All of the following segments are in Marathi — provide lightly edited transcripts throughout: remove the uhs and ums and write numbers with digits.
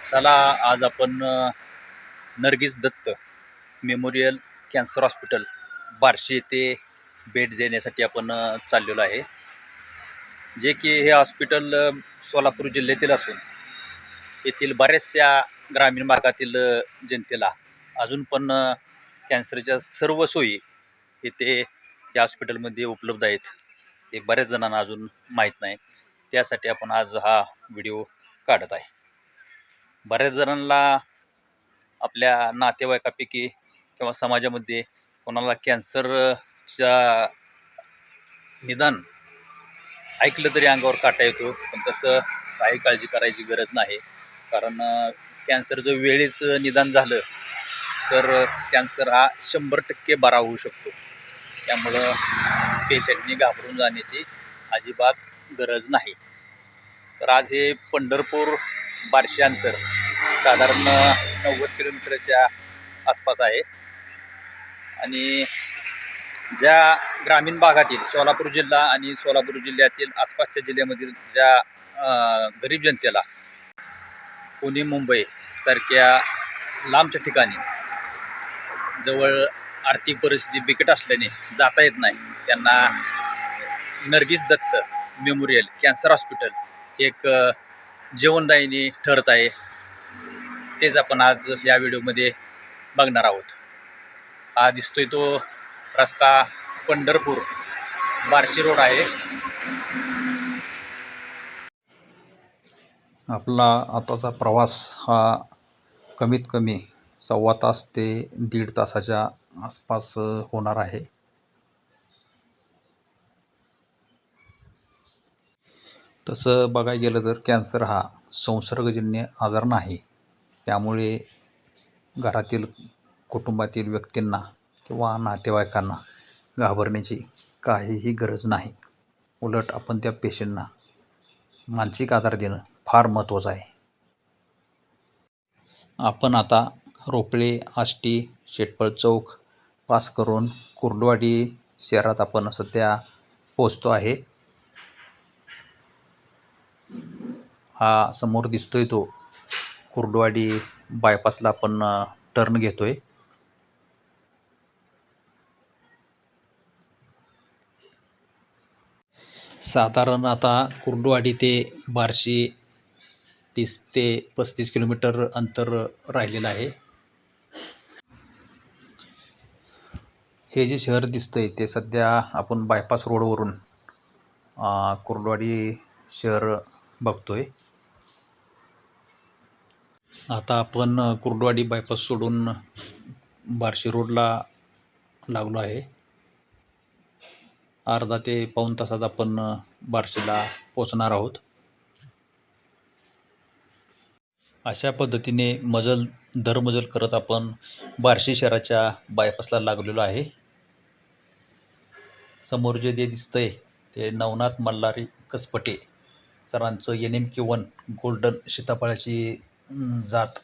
चला आज आपण Nargis Dutt memorial cancer hospital Barshi येथे भेट देण्यासाठी आपण चाललेलो आहे. जे की हे हॉस्पिटल सोलापूर जिल्ह्यातील असून येथील बऱ्याचशा ग्रामीण भागातील जनतेला अजून पण कॅन्सरच्या सर्व सोयी येथे या हॉस्पिटलमध्ये उपलब्ध आहेत. हे बऱ्याच जणांना अजून माहीत नाही. त्यासाठी आपण आज हा व्हिडिओ काढत आहे. बऱ्याच जणांना आपल्या नातेवाईकापैकी किंवा समाजामध्ये कोणाला कॅन्सरच्या निदान ऐकलं तरी अंगावर काटा येतो, पण तसं काही काळजी करायची गरज नाही. कारण कॅन्सर जर वेळेस निदान झालं तर कॅन्सर हा 100% बरा होऊ शकतो. त्यामुळं पेशंटनी घाबरून जाण्याची अजिबात गरज नाही. तर आज हे पंढरपूर बार्शी अंतर साधारण 90 किलोमीटरच्या आसपास आहे. आणि ज्या ग्रामीण भागातील सोलापूर जिल्हा आणि सोलापूर जिल्ह्यातील आसपासच्या जिल्ह्यामधील ज्या गरीब जनतेला पुणे मुंबई सारख्या लांबच्या ठिकाणी जवळ आर्थिक परिस्थिती बिकट असल्याने जाता येत नाही, त्यांना Nargis Dutt memorial cancer hospital एक जीवनदायिनी ठरत आहे. तेच आपण आज या व्हिडिओमध्ये बघणार आहोत. हा दिसतोय तो रस्ता पंढरपूर बार्शी रोड आहे. आपला आताचा प्रवास हा कमीत कमी 1.25 तास ते 1.5 तासाच्या आसपास होणार आहे. तसं बघायला गेलं तर कॅन्सर हा संसर्गजन्य आजार नाही. त्यामुळे घरातील कुटुंबातील व्यक्तींना किंवा नातेवाईकांना घाबरण्याची काहीही गरज नाही. उलट आपण त्या पेशंटना मानसिक आधार देणं फार महत्त्वाचं आहे. आपण आता रोपळे, आष्टी, शेटपळ चौक पास करून कुर्डुवाडी शहरात आपण सध्या पोचतो आहे. हा समोर दिसतोय तो कुर्डुवाडी बायपासला आपण टर्न घेतोय. साधारण आता कुर्डुवाडी ते बार्शी 30 ते 35 किलोमीटर अंतर राहिलेलं आहे. हे जे शहर दिसतंय ते सध्या आपण बायपास रोडवरून कुर्डुवाडी शहर बघतोय. आता आपण कुर्डुवाडी बायपास सोडून बार्शी रोडला लागलो आहे. अर्धा ते पाऊण तासात आपण बार्शीला पोचणार आहोत. अशा पद्धतीने दरमजल करत आपण बार्शी शहराच्या बायपासला लागलेलो आहे. समोर जे दिसतंय ते नवनाथ मल्हारी कसपटे सरांचं NMK1 गोल्डन सीताफळाची जात.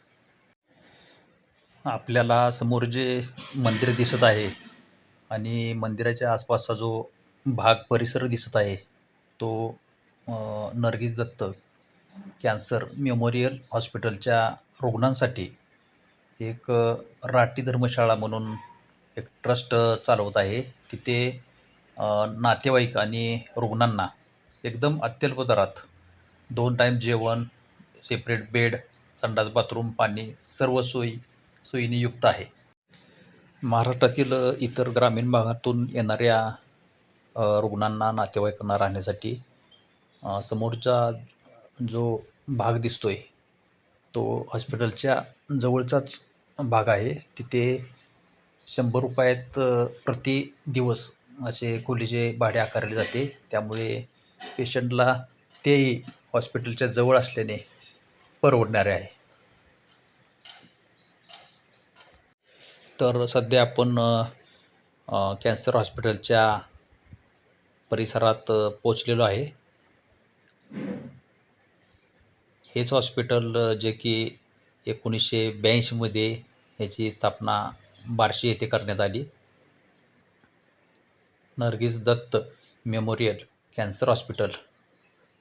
आपल्याला समोर जे मंदिर दिसत आहे आणि मंदिराच्या आसपासचा जो परिसर दिसत आहे तो नर्गिस दत्त कॅन्सर मेमोरियल हॉस्पिटलच्या रुग्णांसाठी एक राठी धर्मशाळा म्हणून एक ट्रस्ट चालवत आहे. तिथे नातेवाईक आणि रुग्णांना एकदम अत्यल्प दरात 2 टाईम जेवण, सेपरेट बेड, संडास बाथरूम, पाणी सर्व सोयीने युक्त आहे. महाराष्ट्रातील इतर ग्रामीण भागातून येणाऱ्या रुग्णांना, नातेवाईकांना राहण्यासाठी समोरचा जो भाग दिसतोय तो हॉस्पिटलच्या जवळचाच भाग आहे. तिथे 100 रुपयात प्रति दिवस असे खोलीचे भाडे आकारले जाते. त्यामुळे पेशंटला तेही हॉस्पिटलच्या जवळ असल्याने परवडणारे आहे. तर सध्या आपण कॅन्सर हॉस्पिटलच्या परिसरात पोचलेलो आहे. हेच हॉस्पिटल जे की 1982 मध्ये याची स्थापना बार्शी येथे करण्यात आली. Nargis Dutt memorial cancer hospital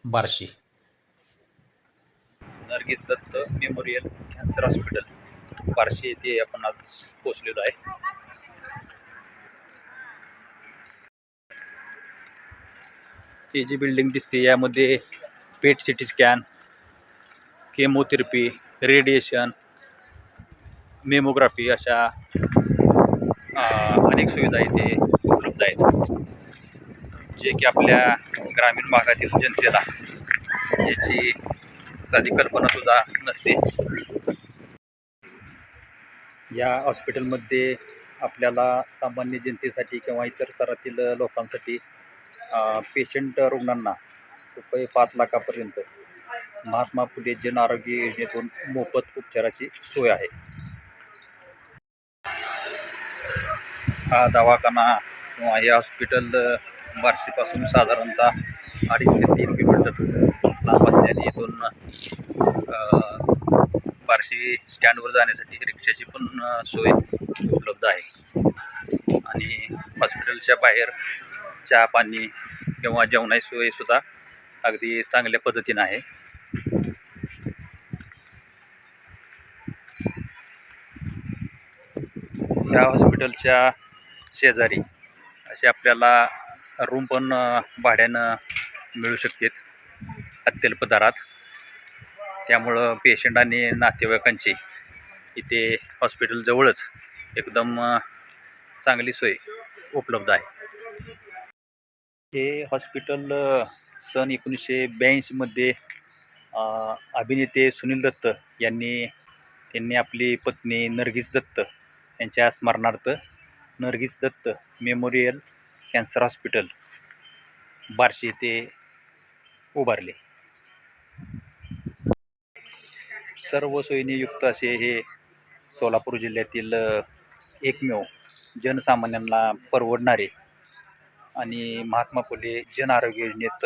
Barshi. Nargis Dutt memorial cancer hospital Barshi येथे आपण आज पोचलेलो आहे. ही जी बिल्डिंग दिसते यामध्ये PET CT scan, chemotherapy, radiation, mammography अशा अनेक सुविधा इथे उपलब्ध आहेत, जे की आपल्या ग्रामीण भागातील जनतेला याची साधी कल्पनासुद्धा नसते. या हॉस्पिटलमध्ये आपल्याला सामान्य जनतेसाठी किंवा इतर स्तरातील लोकांसाठी पेशंट रुग्णांना रुपये 5 लाखापर्यंत महात्मा फुले जन आरोग्य योजनेतून मोफत उपचाराची सोय आहे. हा दवाखाना किंवा हे हॉस्पिटल बार्शीपासून साधारणतः 2.5 ते 3 किलोमीटर लांब असल्याने इथून बार्शी स्टँडवर जाण्यासाठी रिक्षाची पण सोय उपलब्ध आहे. आणि हॉस्पिटलच्या बाहेर चहा पाणी किंवा जेवणाची सोयसुद्धा अगदी चांगल्या पद्धतीनं आहे. ह्या हॉस्पिटलच्या शेजारी असे आपल्याला रूम पण भाड्यानं मिळू शकतात अत्यल्प दरात. त्यामुळं पेशंट आणि नातेवाईकांची इथे हॉस्पिटल जवळच एकदम चांगली सोय उपलब्ध आहे. हे हॉस्पिटल सन 1982मध्ये अभिनेते सुनील दत्त यांनी आपली पत्नी नर्गिस दत्त यांच्या स्मरणार्थ Nargis Dutt memorial cancer hospital Barshi येथे उभारले. सर्व सोयीने युक्त असे हे सोलापूर जिल्ह्यातील एकमेव जनसामान्यांना परवडणारे आणि महात्मा फुले जन आरोग्य योजनेत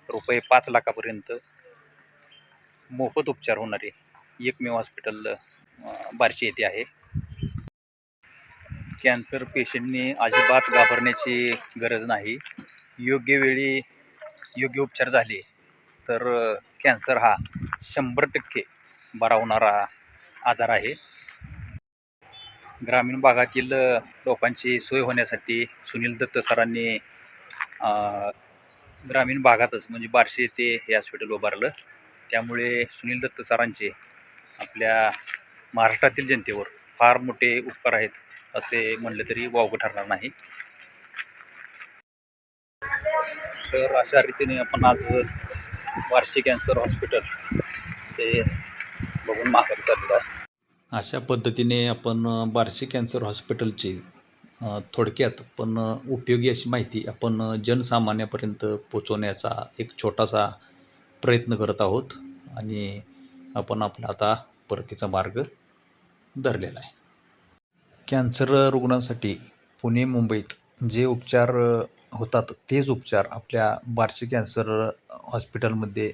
रुपये 5 लाखापर्यंत मोफत उपचार होणारे एकमेव हॉस्पिटल बार्शी येथे आहे. कॅन्सर पेशंटने अजिबात घाबरण्याची गरज नाही. योग्य वेळी योग्य उपचार झाले तर कॅन्सर हा 100% बरा होणारा आजार आहे. ग्रामीण भागातील लोकांची सोय होण्यासाठी सुनील दत्त सरांनी ग्रामीण भागातच म्हणजे बार्शी येथे हे हॉस्पिटल उभारलं. त्यामुळे सुनील दत्त सरांचे आपल्या महाराष्ट्रातील जनतेवर फार मोठे उपकार आहेत असे म्हणले तरी वावगं ठरणार नाही. तर अशा रीतीने आपण आज बार्शी कॅन्सर हॉस्पिटल ते बघून माघारी चाललेलो आहे. अशा पद्धतीने आपण बार्शी कॅन्सर हॉस्पिटलची थोडक्यात पण उपयोगी अशी माहिती आपण जनसामान्यापर्यंत पोचवण्याचा एक छोटासा प्रयत्न करत आहोत आणि आपण आपला आता परतीचा मार्ग धरलेला आहे. कॅन्सर रुग्णांसाठी पुणे मुंबईत जे उपचार होतात तेच उपचार आपल्या बार्शी कॅन्सर हॉस्पिटलमध्ये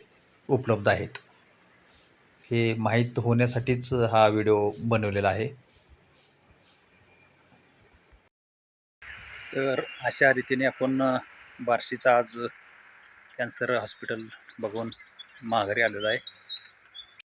उपलब्ध आहेत. हे माहीत होण्यासाठीच हा व्हिडिओ बनवलेला आहे. तर अशा रीतीने आपण बार्शीचा आज कॅन्सर हॉस्पिटल बघून माघारी आलेलो आहे.